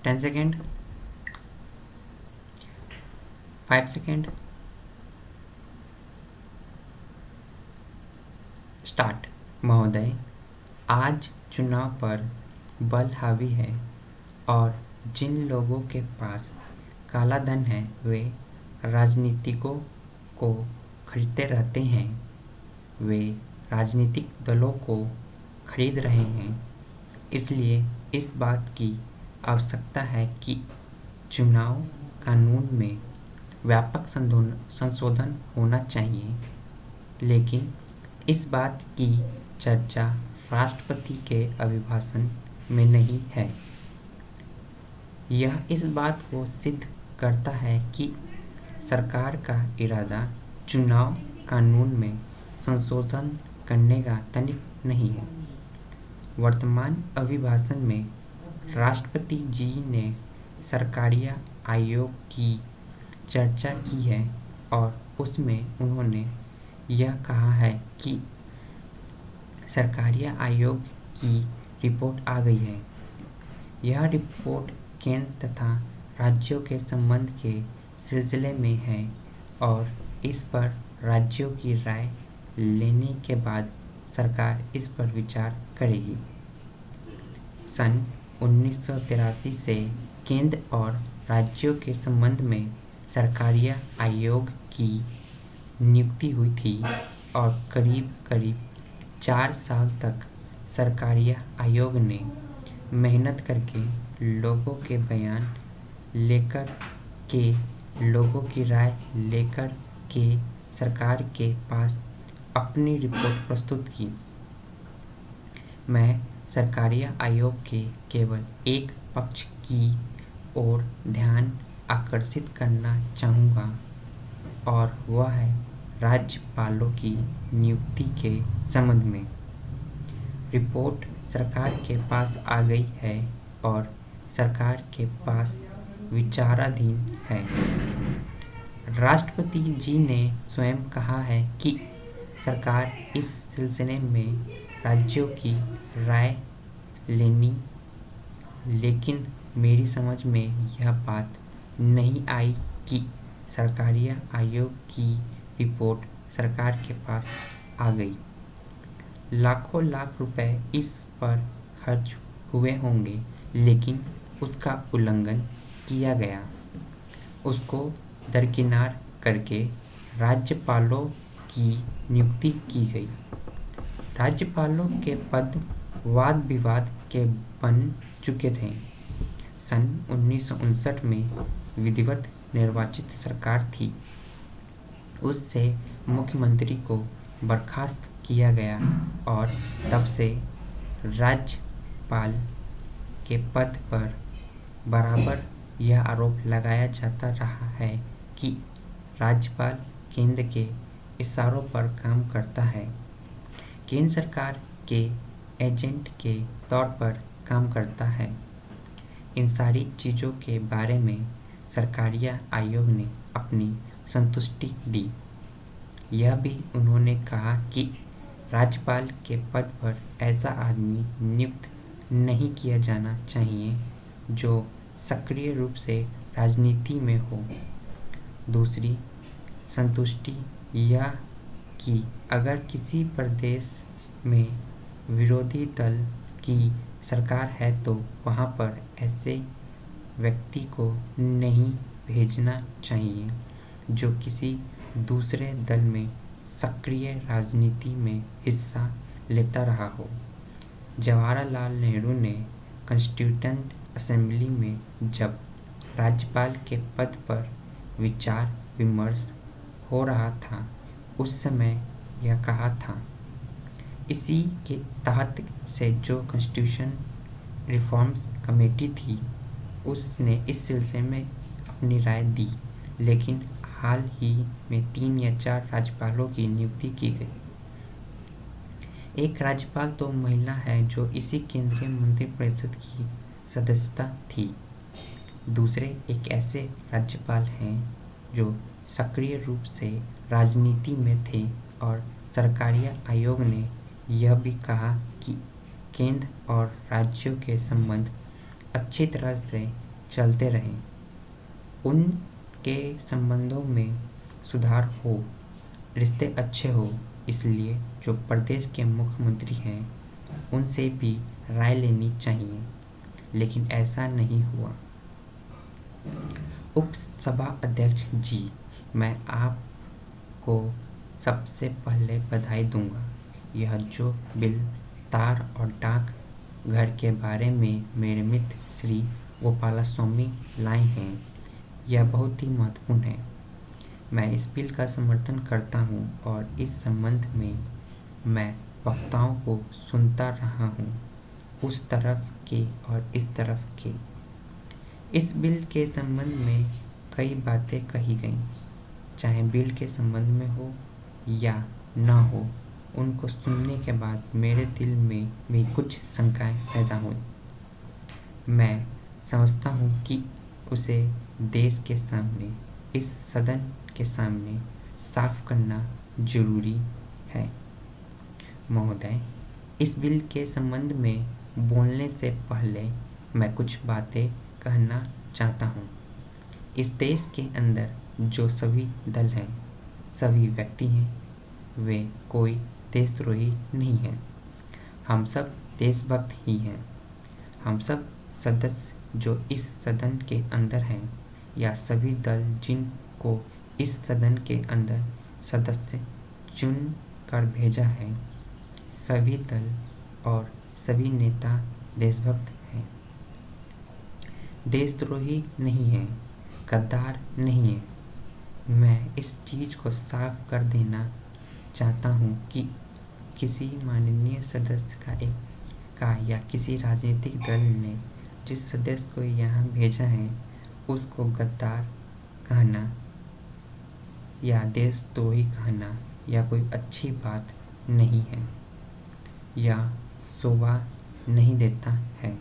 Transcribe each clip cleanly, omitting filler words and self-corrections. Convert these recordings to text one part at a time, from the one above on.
10 second, 5 second, start. महोदय, आज चुनाव पर बल हावी है और जिन लोगों के पास काला धन है वे राजनीतिकों को खरीदते रहते हैं। वे राजनीतिक दलों को खरीद रहे हैं। इसलिए इस बात की आवश्यकता है कि चुनाव कानून में व्यापक संशोधन होना चाहिए। लेकिन इस बात की चर्चा राष्ट्रपति के अभिभाषण में नहीं है। यह इस बात को सिद्ध करता है कि सरकार का इरादा चुनाव कानून में संशोधन करने का तनिक नहीं है। वर्तमान अभिभाषण में राष्ट्रपति जी ने सरकारिया आयोग की चर्चा की है और उसमें उन्होंने यह कहा है कि सरकारिया आयोग की रिपोर्ट आ गई है। यह रिपोर्ट केंद्र तथा राज्यों के संबंध के सिलसिले में है और इस पर राज्यों की राय लेने के बाद सरकार इस पर विचार करेगी। सन 1983 से केंद्र और राज्यों के संबंध में सरकारिया आयोग की नियुक्ति हुई थी और करीब 4 साल तक सरकारिया आयोग ने मेहनत करके लोगों के बयान लेकर के लोगों की राय लेकर के सरकार के पास अपनी रिपोर्ट प्रस्तुत की। मैं सरकारिया आयोग के केवल एक पक्ष की ओर ध्यान आकर्षित करना चाहूँगा और वह है राज्यपालों की नियुक्ति के संबंध में। रिपोर्ट सरकार के पास आ गई है और सरकार के पास विचाराधीन है। राष्ट्रपति जी ने स्वयं कहा है कि सरकार इस सिलसिले में राज्यों की राय लेनी, लेकिन मेरी समझ में यह बात नहीं आई कि सरकारिया आयोग की रिपोर्ट सरकार के पास आ गई। लाखों लाख रुपए इस पर खर्च हुए होंगे, लेकिन उसका उल्लंघन किया गया। उसको दरकिनार करके राज्यपालों की नियुक्ति की गई। राज्यपालों के पद वाद विवाद के बन चुके थे। सन 1959 में विधिवत निर्वाचित सरकार थी। उससे मुख्यमंत्री को बर्खास्त किया गया और तब से राज्यपाल के पद पर बराबर यह आरोप लगाया जाता रहा है कि राज्यपाल केंद्र के इशारों पर काम करता है, केंद्र सरकार के एजेंट के तौर पर काम करता है। इन सारी चीज़ों के बारे में सरकारिया आयोग ने अपनी संतुष्टि दी। यह भी उन्होंने कहा कि राज्यपाल के पद पर ऐसा आदमी नियुक्त नहीं किया जाना चाहिए जो सक्रिय रूप से राजनीति में हो। दूसरी संतुष्टि यह कि अगर किसी प्रदेश में विरोधी दल की सरकार है तो वहाँ पर ऐसे व्यक्ति को नहीं भेजना चाहिए जो किसी दूसरे दल में सक्रिय राजनीति में हिस्सा लेता रहा हो। जवाहरलाल नेहरू ने कॉन्स्टिट्यूएंट असेंबली में जब राज्यपाल के पद पर विचार विमर्श हो रहा था उस समय यह कहा था। इसी के तहत से जो कॉन्स्टिट्यूशन रिफॉर्म्स कमेटी थी उसने इस सिलसिले में अपनी राय दी, लेकिन हाल ही में 3 या 4 राज्यपालों की नियुक्ति की गई। एक राज्यपाल तो महिला है जो इसी केंद्रीय मंत्रिपरिषद की सदस्यता थी। दूसरे एक ऐसे राज्यपाल हैं जो सक्रिय रूप से राजनीति में थे और सरकारिया आयोग ने यह भी कहा कि केंद्र और राज्यों के संबंध अच्छी तरह से चलते रहें, उनके संबंधों में सुधार हो, रिश्ते अच्छे हो। इसलिए जो प्रदेश के मुख्यमंत्री हैं उनसे भी राय लेनी चाहिए, लेकिन ऐसा नहीं हुआ। उपसभा अध्यक्ष जी, मैं आपको सबसे पहले बधाई दूंगा। यह जो बिल तार और डाक घर के बारे में मेरे मित्र श्री गोपालस्वामी लाए हैं, यह बहुत ही महत्वपूर्ण है। मैं इस बिल का समर्थन करता हूं और इस संबंध में मैं वक्ताओं को सुनता रहा हूं, उस तरफ के और इस तरफ के। इस बिल के संबंध में कई बातें कही गईं, चाहे बिल के संबंध में हो या ना हो। उनको सुनने के बाद मेरे दिल में भी कुछ शंकाएं पैदा हुई। मैं समझता हूं कि उसे देश के सामने, इस सदन के सामने साफ करना जरूरी है। महोदय, इस बिल के संबंध में बोलने से पहले मैं कुछ बातें कहना चाहता हूँ। इस देश के अंदर जो सभी दल हैं, सभी व्यक्ति हैं, वे कोई देशद्रोही नहीं हैं। हम सब देशभक्त ही हैं। हम सब सदस्य जो इस सदन के अंदर हैं, या सभी दल जिनको इस सदन के अंदर सदस्य चुन कर भेजा है, सभी दल और सभी नेता देशभक्त हैं, देशद्रोही नहीं है, गद्दार नहीं है। मैं इस चीज़ को साफ कर देना चाहता हूँ कि किसी माननीय सदस्य का या किसी राजनीतिक दल ने जिस सदस्य को यहाँ भेजा है उसको गद्दार कहना या देशद्रोही कहना या कोई अच्छी बात नहीं है, या शोभा नहीं देता है।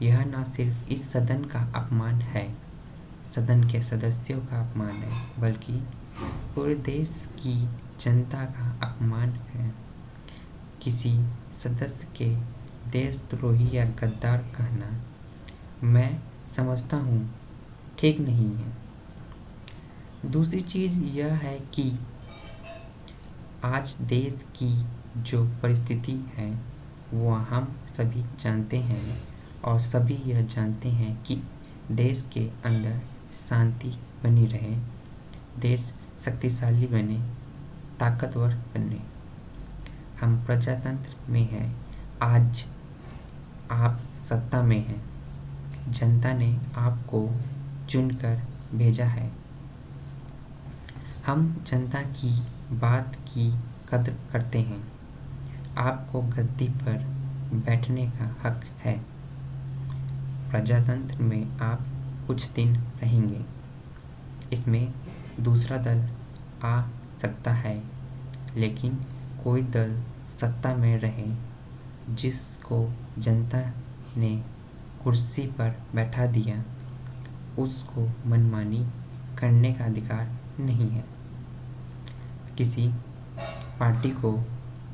यह न सिर्फ इस सदन का अपमान है, सदन के सदस्यों का अपमान है, बल्कि पूरे देश की जनता का अपमान है। किसी सदस्य के देशद्रोही या गद्दार कहना मैं समझता हूँ ठीक नहीं है। दूसरी चीज़ यह है कि आज देश की जो परिस्थिति है वो हम सभी जानते हैं, और सभी यह जानते हैं कि देश के अंदर शांति बनी रहे, देश शक्तिशाली बने, ताकतवर बने। हम प्रजातंत्र में हैं। आज आप सत्ता में हैं, जनता ने आपको चुनकर भेजा है। हम जनता की बात की कद्र करते हैं। आपको गद्दी पर बैठने का हक है। प्रजातंत्र में आप कुछ दिन रहेंगे, इसमें दूसरा दल आ सकता है, लेकिन कोई दल सत्ता में रहे जिसको जनता ने कुर्सी पर बैठा दिया, उसको मनमानी करने का अधिकार नहीं है। किसी पार्टी को,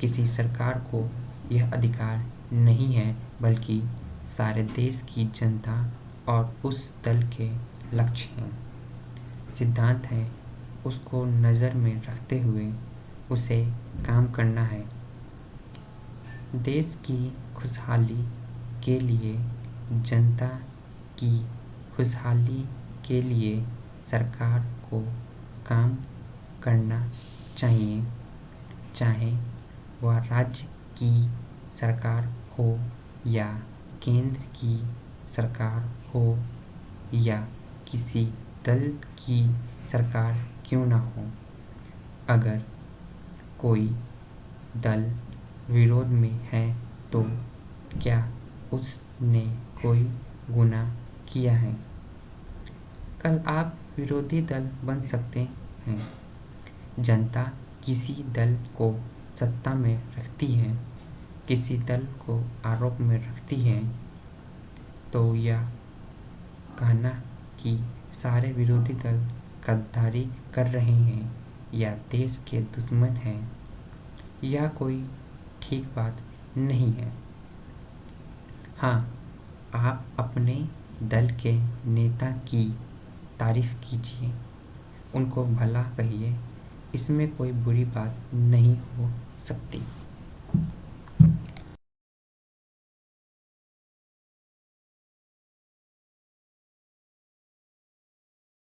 किसी सरकार को यह अधिकार नहीं है, बल्कि सारे देश की जनता और उस दल के लक्ष्य हैं, सिद्धांत हैं, उसको नज़र में रखते हुए उसे काम करना है। देश की खुशहाली के लिए, जनता की खुशहाली के लिए सरकार को काम करना चाहिए, चाहे वह राज्य की सरकार हो या केंद्र की सरकार हो या किसी दल की सरकार क्यों ना हो। अगर कोई दल विरोध में है तो क्या उसने कोई गुनाह किया है? कल आप विरोधी दल बन सकते हैं। जनता किसी दल को सत्ता में रखती है, किसी दल को आरोप में रखती है, तो यह कहना कि सारे विरोधी दल गद्दारी कर रहे हैं या देश के दुश्मन हैं, यह कोई ठीक बात नहीं है। हाँ, आप अपने दल के नेता की तारीफ कीजिए, उनको भला कहिए, इसमें कोई बुरी बात नहीं हो सकती।